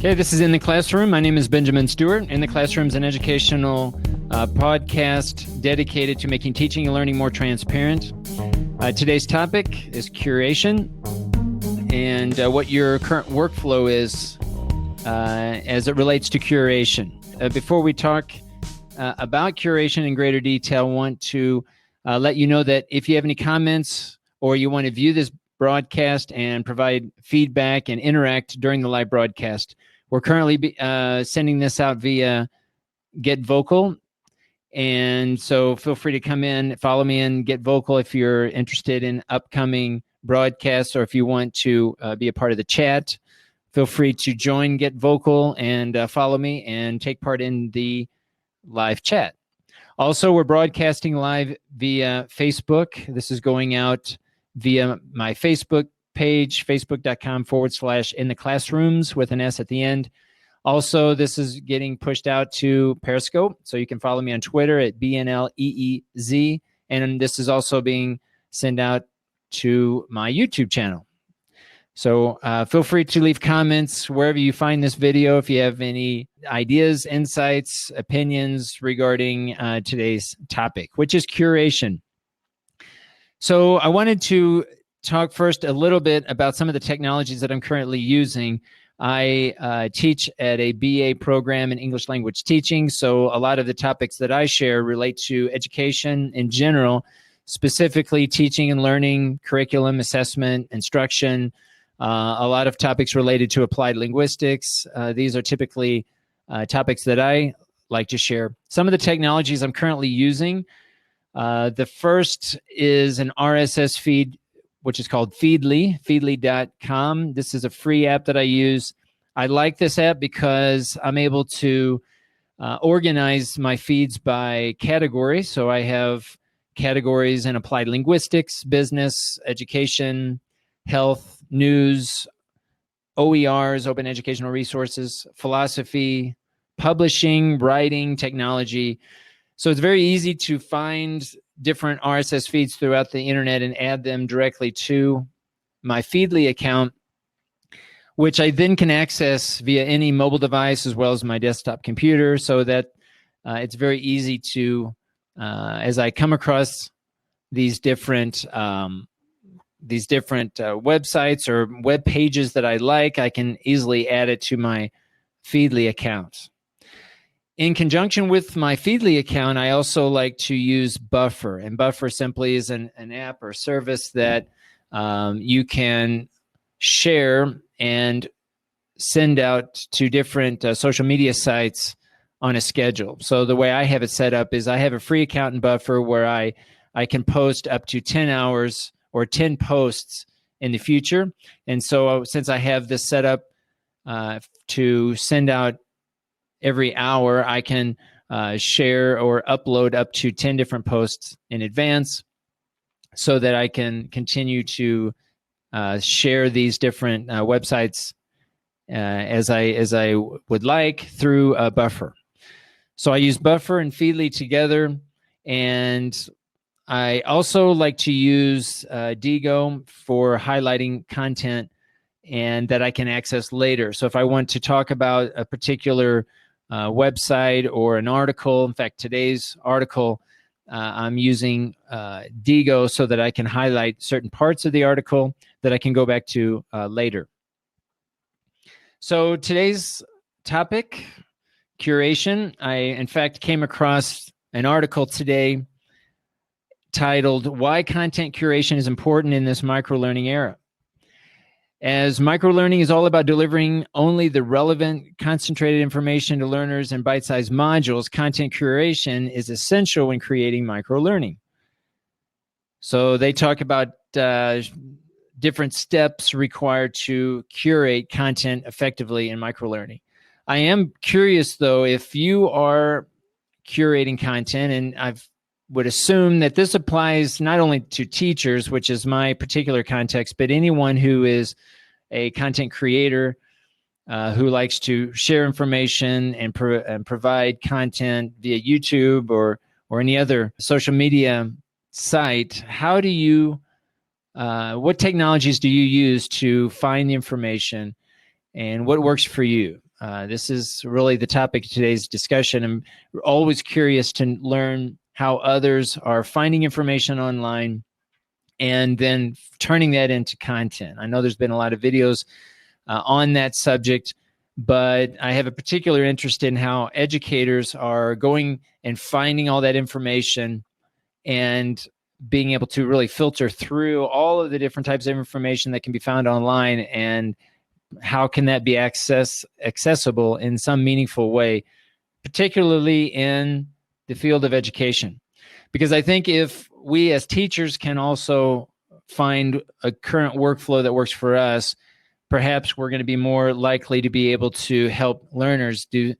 Okay, this is In the Classroom. My name is Benjamin Stewart. In the Classroom is an educational podcast dedicated to making teaching and learning more transparent. Today's topic is curation and what your current workflow is as it relates to curation. Before we talk about curation in greater detail, I want to let you know that if you have any comments or you want to view this broadcast and provide feedback and interact during the live broadcast, we're currently sending this out via Get Vocal. And so feel free to come in, follow me in Get Vocal if you're interested in upcoming broadcasts, or if you want to be a part of the chat, feel free to join Get Vocal and follow me and take part in the live chat. Also, we're broadcasting live via Facebook. This is going out via my Facebook page, facebook.com/In the Classrooms with an S at the end. Also, this is getting pushed out to Periscope, so you can follow me on Twitter at BNLEEZ, and this is also being sent out to my YouTube channel. So feel free to leave comments wherever you find this video if you have any ideas, insights, opinions regarding today's topic, which is curation. So I wanted to talk first a little bit about some of the technologies that I'm currently using. I teach at a BA program in English language teaching, so a lot of the topics that I share relate to education in general, specifically teaching and learning, curriculum, assessment, instruction, a lot of topics related to applied linguistics. These are typically topics that I like to share. Some of the technologies I'm currently using, the first is an RSS feed, which is called Feedly, feedly.com. This is a free app that I use. I like this app because I'm able to organize my feeds by category. So I have categories in applied linguistics, business, education, health, news, OERs, open educational resources, philosophy, publishing, writing, technology. So it's very easy to find different RSS feeds throughout the internet and add them directly to my Feedly account, which I then can access via any mobile device as well as my desktop computer, so that it's very easy to, as I come across these different websites or web pages that I like, I can easily add it to my Feedly account. In conjunction with my Feedly account, I also like to use Buffer. And Buffer simply is an app or service that you can share and send out to different social media sites on a schedule. So the way I have it set up is I have a free account in Buffer where I can post up to 10 hours or 10 posts in the future. And so since I have this set up to send out every hour, I can share or upload up to 10 different posts in advance so that I can continue to share these different websites as I would like through Buffer. So I use Buffer and Feedly together, and I also like to use Digo for highlighting content and that I can access later. So if I want to talk about a particular website or an article, in fact, today's article, I'm using Digo so that I can highlight certain parts of the article that I can go back to later. So today's topic, curation. I, in fact, came across an article today titled, "Why Content Curation is Important in this Microlearning Era." As microlearning is all about delivering only the relevant, concentrated information to learners in bite-sized modules, content curation is essential when creating microlearning. So they talk about different steps required to curate content effectively in microlearning. I am curious, though, if you are curating content, and I would assume that this applies not only to teachers, which is my particular context, but anyone who is a content creator who likes to share information and provide content via YouTube or any other social media site. How do you what technologies do you use to find the information, and what works for you? This is really the topic of today's discussion. I'm always curious to learn how others are finding information online and then turning that into content. I know there's been a lot of videos on that subject, but I have a particular interest in how educators are going and finding all that information and being able to really filter through all of the different types of information that can be found online, and how can that be accessible in some meaningful way, particularly in the field of education. Because I think if we as teachers can also find a current workflow that works for us, perhaps we're going to be more likely to be able to help learners do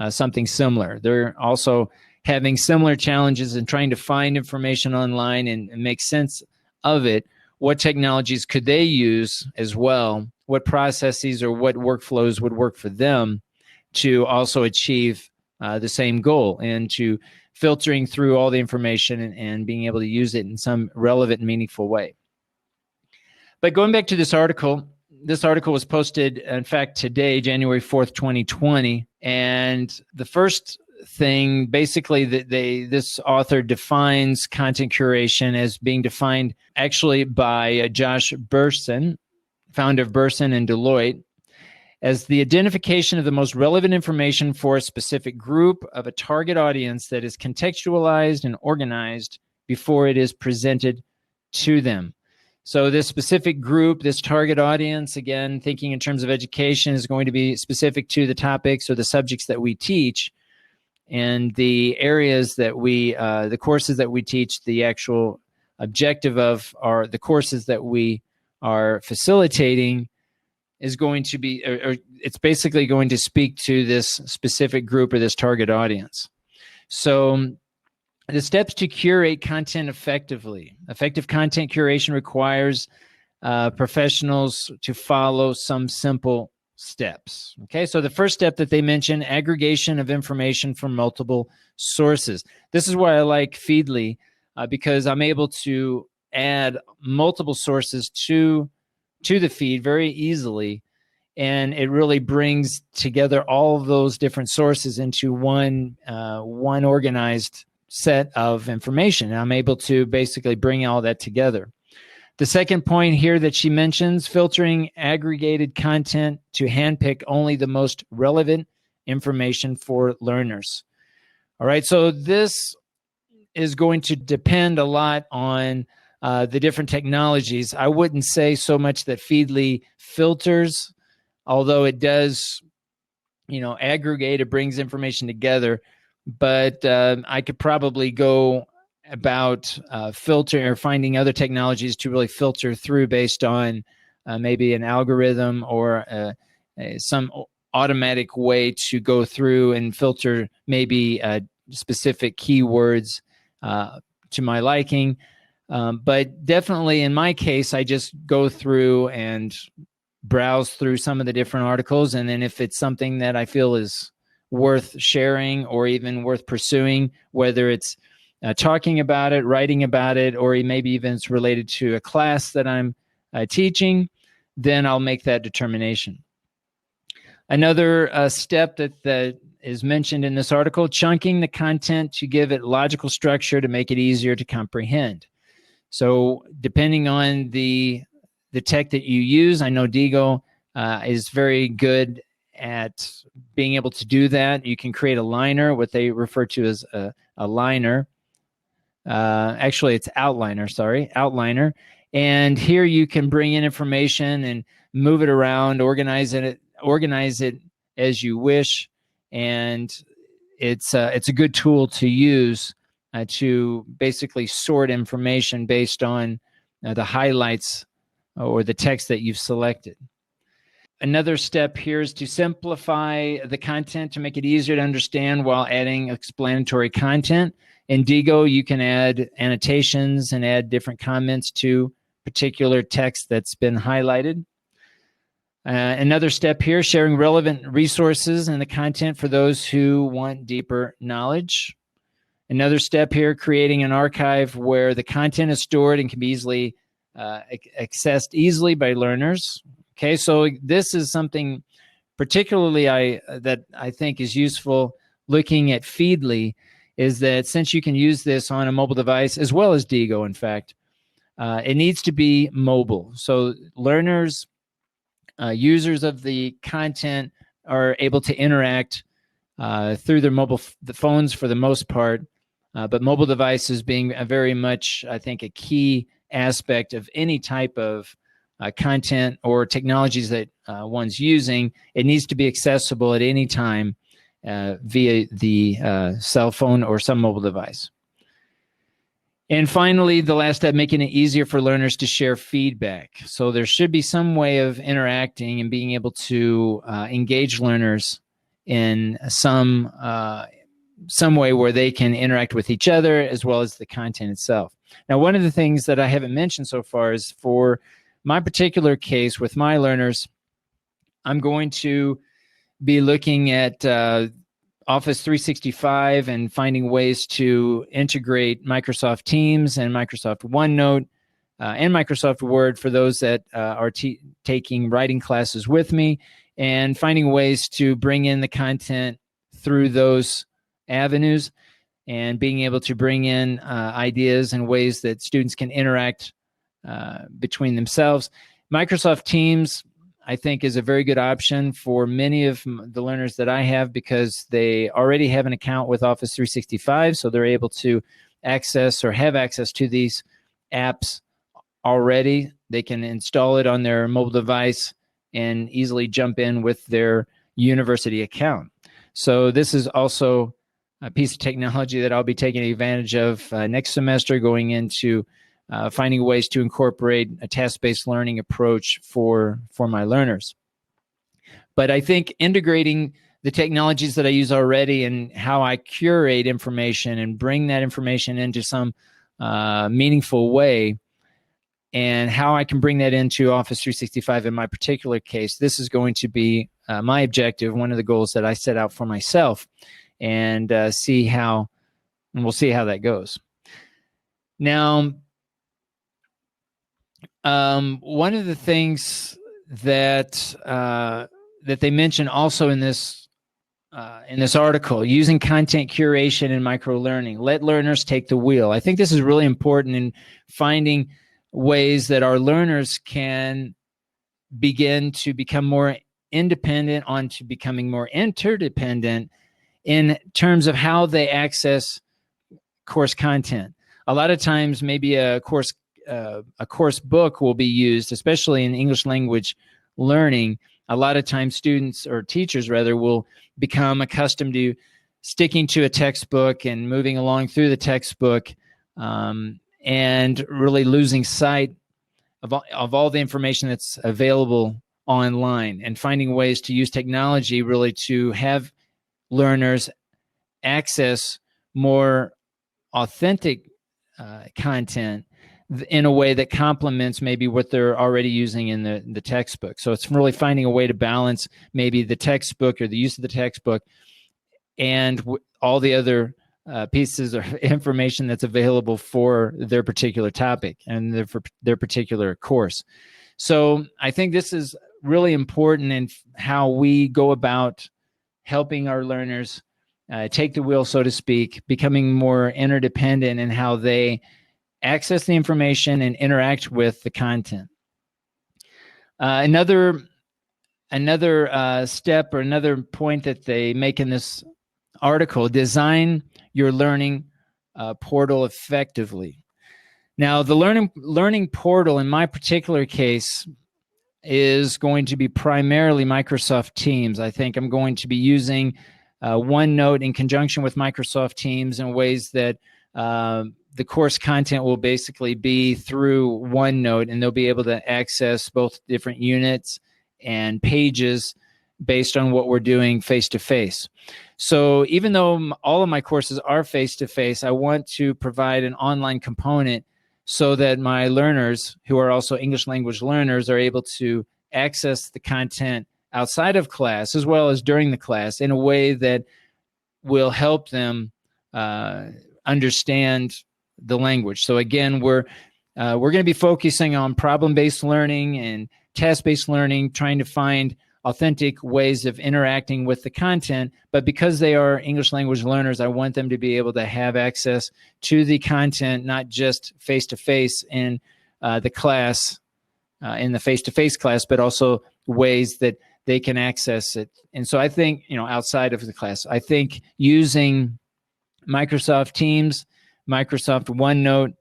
something similar. They're also having similar challenges in trying to find information online and make sense of it. What technologies could they use as well? What processes or what workflows would work for them to also achieve the same goal, and to filtering through all the information and being able to use it in some relevant and meaningful way. But going back to this article was posted, in fact, today, January 4th, 2020. And the first thing, basically, this author defines content curation as being defined actually by Josh Bersin, founder of Bersin and Deloitte, as the identification of the most relevant information for a specific group of a target audience that is contextualized and organized before it is presented to them. So this specific group, this target audience, again, thinking in terms of education, is going to be specific to the topics or the subjects that we teach, and the areas that the courses that we teach. The actual objective of the courses that we are facilitating is going to be, or it's basically going to speak to this specific group or this target audience. So the steps to curate content effectively. Effective content curation requires professionals to follow some simple steps. Okay, so the first step that they mention, aggregation of information from multiple sources. This is why I like Feedly, because I'm able to add multiple sources to the feed very easily, and it really brings together all of those different sources into one organized set of information. And I'm able to basically bring all that together. The second point here that she mentions, filtering aggregated content to handpick only the most relevant information for learners. All right, so this is going to depend a lot on the different technologies. I wouldn't say so much that Feedly filters, although it does, aggregate, it brings information together. But I could probably go about filtering or finding other technologies to really filter through based on maybe an algorithm or some automatic way to go through and filter maybe specific keywords to my liking. But definitely in my case, I just go through and browse through some of the different articles. And then if it's something that I feel is worth sharing or even worth pursuing, whether it's talking about it, writing about it, or maybe even it's related to a class that I'm teaching, then I'll make that determination. Another step that is mentioned in this article, chunking the content to give it logical structure to make it easier to comprehend. So depending on the tech that you use, I know Digo is very good at being able to do that. You can create a liner, what they refer to as a liner. Actually, it's outliner. And here you can bring in information and move it around, organize it as you wish. And it's a good tool to use to basically sort information based on the highlights or the text that you've selected. Another step here is to simplify the content to make it easier to understand while adding explanatory content. In Digo, you can add annotations and add different comments to particular text that's been highlighted. Another step here, sharing relevant resources and the content for those who want deeper knowledge. Another step here, creating an archive where the content is stored and can be easily accessed by learners. Okay, so this is something particularly that I think is useful looking at Feedly is that since you can use this on a mobile device as well as Diigo, in fact, it needs to be mobile. So learners, users of the content are able to interact through their the phones for the most part, but mobile devices being very much, I think, a key aspect of any type of content or technologies that one's using. It needs to be accessible at any time via the cell phone or some mobile device. And finally, the last step, making it easier for learners to share feedback. So there should be some way of interacting and being able to engage learners in some way where they can interact with each other as well as the content itself. Now, one of the things that I haven't mentioned so far is for my particular case with my learners, I'm going to be looking at Office 365 and finding ways to integrate Microsoft Teams and Microsoft OneNote and Microsoft Word for those that are taking writing classes with me, and finding ways to bring in the content through those avenues and being able to bring in ideas and ways that students can interact between themselves. Microsoft Teams, I think, is a very good option for many of the learners that I have because they already have an account with Office 365, so they're able to access or have access to these apps already. They can install it on their mobile device and easily jump in with their university account. So this is also a piece of technology that I'll be taking advantage of next semester, going into finding ways to incorporate a task-based learning approach for my learners. But I think integrating the technologies that I use already and how I curate information and bring that information into some meaningful way, and how I can bring that into Office 365 in my particular case, this is going to be my objective, one of the goals that I set out for myself, and we'll see how that goes. Now, one of the things that they mention also in this article, using content curation and micro-learning, let learners take the wheel. I think this is really important in finding ways that our learners can begin to become more independent onto becoming more interdependent in terms of how they access course content. A lot of times, maybe a course book will be used, especially in English language learning. A lot of times students, or teachers rather, will become accustomed to sticking to a textbook and moving along through the textbook, and really losing sight of all the information that's available online, and finding ways to use technology really to have learners access more authentic content in a way that complements maybe what they're already using in the textbook. So it's really finding a way to balance maybe the textbook or the use of the textbook and all the other pieces of information that's available for their particular topic and for their particular course. So I think this is really important in how we go about helping our learners take the wheel, so to speak, becoming more interdependent in how they access the information and interact with the content. Another step or another point that they make in this article, design your learning portal effectively. Now, the learning portal in my particular case is going to be primarily Microsoft Teams. I think I'm going to be using OneNote in conjunction with Microsoft Teams in ways that the course content will basically be through OneNote, and they'll be able to access both different units and pages based on what we're doing face-to-face. So even though all of my courses are face-to-face, I want to provide an online component so that my learners, who are also English language learners, are able to access the content outside of class as well as during the class in a way that will help them understand the language. So again, we're going to be focusing on problem-based learning and test-based learning, trying to find authentic ways of interacting with the content. But because they are English language learners, I want them to be able to have access to the content, not just face-to-face in the class, in the face-to-face class, but also ways that they can access it. And so I think, outside of the class, I think using Microsoft Teams, Microsoft OneNote,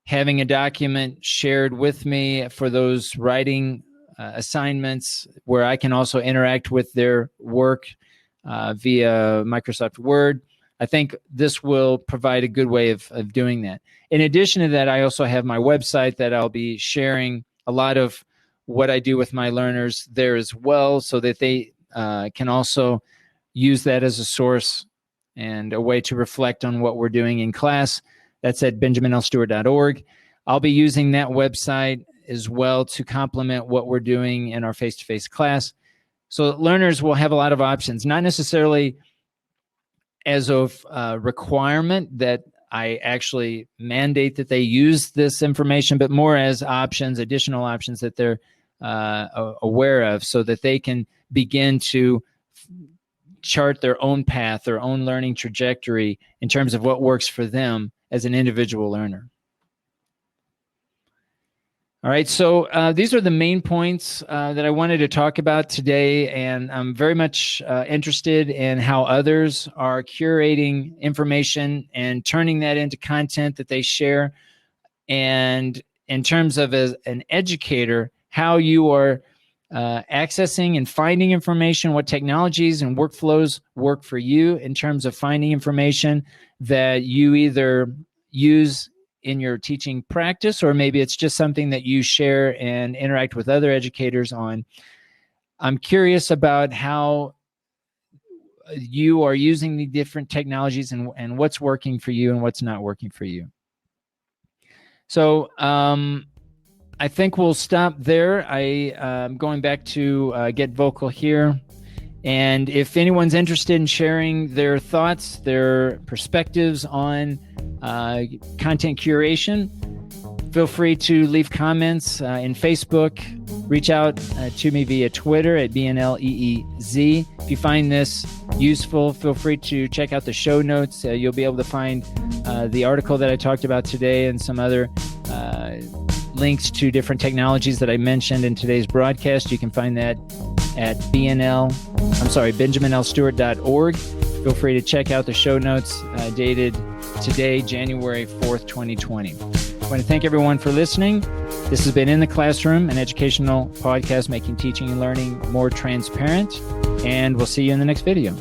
having a document shared with me for those writing assignments where I can also interact with their work via Microsoft Word. I think this will provide a good way of doing that. In addition to that, I also have my website that I'll be sharing a lot of what I do with my learners there as well, so that they can also use that as a source and a way to reflect on what we're doing in class. That's at benjaminlstewart.org. I'll be using that website as well to complement what we're doing in our face-to-face class. So learners will have a lot of options, not necessarily as of requirement that I actually mandate that they use this information, but more as options, additional options that they're aware of, so that they can begin to chart their own path, their own learning trajectory in terms of what works for them as an individual learner. All right, so these are the main points that I wanted to talk about today, and I'm very much interested in how others are curating information and turning that into content that they share. And in terms of as an educator, how you are accessing and finding information, what technologies and workflows work for you in terms of finding information that you either use in your teaching practice, or maybe it's just something that you share and interact with other educators on. I'm curious about how you are using the different technologies and what's working for you and what's not working for you. So I think we'll stop there. I'm going back to Get Vocal here. And if anyone's interested in sharing their thoughts, their perspectives on content curation, feel free to leave comments in Facebook. Reach out to me via Twitter at BNLEEZ. If you find this useful, feel free to check out the show notes. You'll be able to find the article that I talked about today and some other links to different technologies that I mentioned in today's broadcast. You can find that at benjaminlstewart.org. Feel free to check out the show notes dated today, January 4th, 2020. I want to thank everyone for listening. This has been In the Classroom, an educational podcast making teaching and learning more transparent, and we'll see you in the next video.